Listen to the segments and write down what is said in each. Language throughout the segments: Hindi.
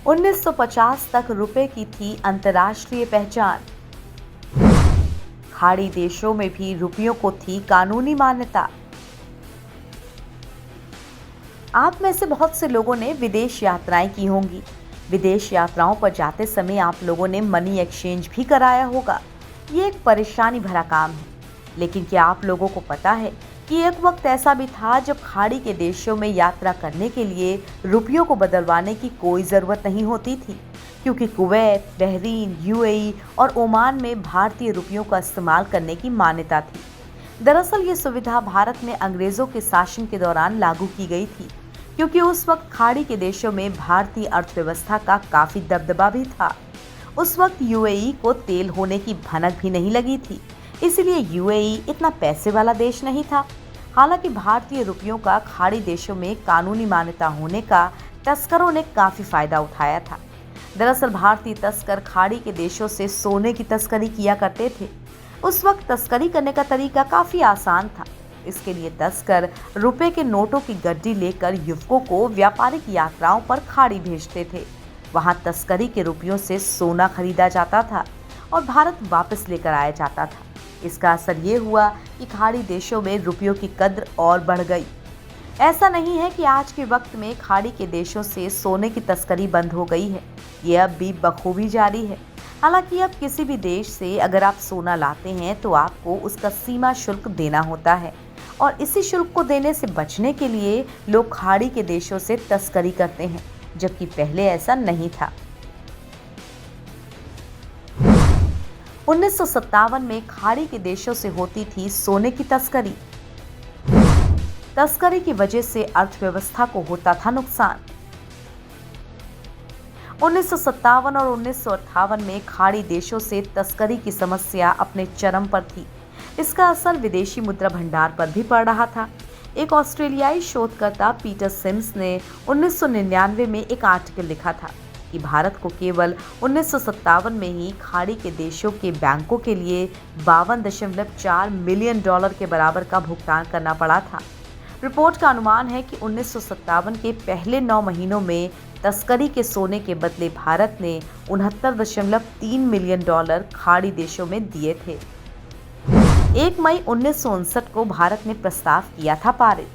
1950 तक रुपए की थी अंतर्राष्ट्रीय पहचान। खाड़ी देशों में भी रुपयों को थी कानूनी मान्यता। आप में से बहुत से लोगों ने विदेश यात्राएं की होंगी। विदेश यात्राओं पर जाते समय आप लोगों ने मनी एक्सचेंज भी कराया होगा। ये एक परेशानी भरा काम है, लेकिन क्या आप लोगों को पता है कि एक वक्त ऐसा भी था जब खाड़ी के देशों में यात्रा करने के लिए रुपयों को बदलवाने की कोई ज़रूरत नहीं होती थी, क्योंकि कुवैत, बहरीन, यूएई और ओमान में भारतीय रुपयों का इस्तेमाल करने की मान्यता थी। दरअसल ये सुविधा भारत में अंग्रेजों के शासन के दौरान लागू की गई थी, क्योंकि उस वक्त खाड़ी के देशों में भारतीय अर्थव्यवस्था का काफी दबदबा भी था। उस वक्त यूएई को तेल होने की भनक भी नहीं लगी थी, इसलिए यूएई इतना पैसे वाला देश नहीं था। हालांकि भारतीय रुपयों का खाड़ी देशों में कानूनी मान्यता होने का तस्करों ने काफी फायदा उठाया था। दरअसल भारतीय तस्कर खाड़ी के देशों से सोने की तस्करी किया करते थे। उस वक्त तस्करी करने का तरीका काफी आसान था। इसके लिए तस्कर रुपए के नोटों की गड्डी लेकर युवकों को व्यापारिक यात्राओं पर खाड़ी भेजते थे। वहां तस्करी के रुपयों से सोना खरीदा जाता था और भारत वापस लेकर आया जाता था। इसका असर ये हुआ कि खाड़ी देशों में रुपयों की कद्र और बढ़ गई। ऐसा नहीं है कि आज के वक्त में खाड़ी के देशों से सोने की तस्करी बंद हो गई है, ये अब भी बखूबी जारी है। हालांकि अब किसी भी देश से अगर आप सोना लाते हैं तो आपको उसका सीमा शुल्क देना होता है, और इसी शुल्क को देने से बचने के लिए लोग खाड़ी के देशों से तस्करी करते हैं, जबकि पहले ऐसा नहीं था। 1957 में खाड़ी के देशों से होती थी सोने की तस्करी। तस्करी की वजह से अर्थव्यवस्था को होता था नुकसान। 1957 और 1958 में खाड़ी देशों से तस्करी की समस्या अपने चरम पर थी। इसका असर विदेशी मुद्रा भंडार पर भी पड़ रहा था। एक ऑस्ट्रेलियाई शोधकर्ता पीटर सिम्स ने 1999 में एक आर्टिकल लिखा था कि भारत को केवल 1957 में ही खाड़ी के देशों के बैंकों के लिए $52.4 मिलियन के बराबर का भुगतान करना पड़ा था। रिपोर्ट का अनुमान है कि 1957 के पहले 9 महीनों में तस्करी के सोने के बदले भारत ने $69.3 मिलियन खाड़ी देशों में दिए थे। 1 मई 1959 को भारत ने प्रस्ताव किया था पारित।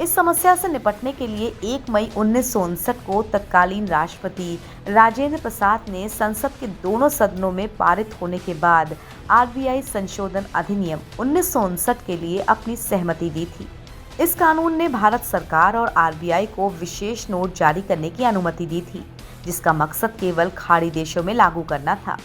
इस समस्या से निपटने के लिए 1 मई 1959 को तत्कालीन राष्ट्रपति राजेंद्र प्रसाद ने संसद के दोनों सदनों में पारित होने के बाद आरबीआई संशोधन अधिनियम 1959 के लिए अपनी सहमति दी थी। इस कानून ने भारत सरकार और आरबीआई को विशेष नोट जारी करने की अनुमति दी थी, जिसका मकसद केवल खाड़ी देशों में लागू करना था।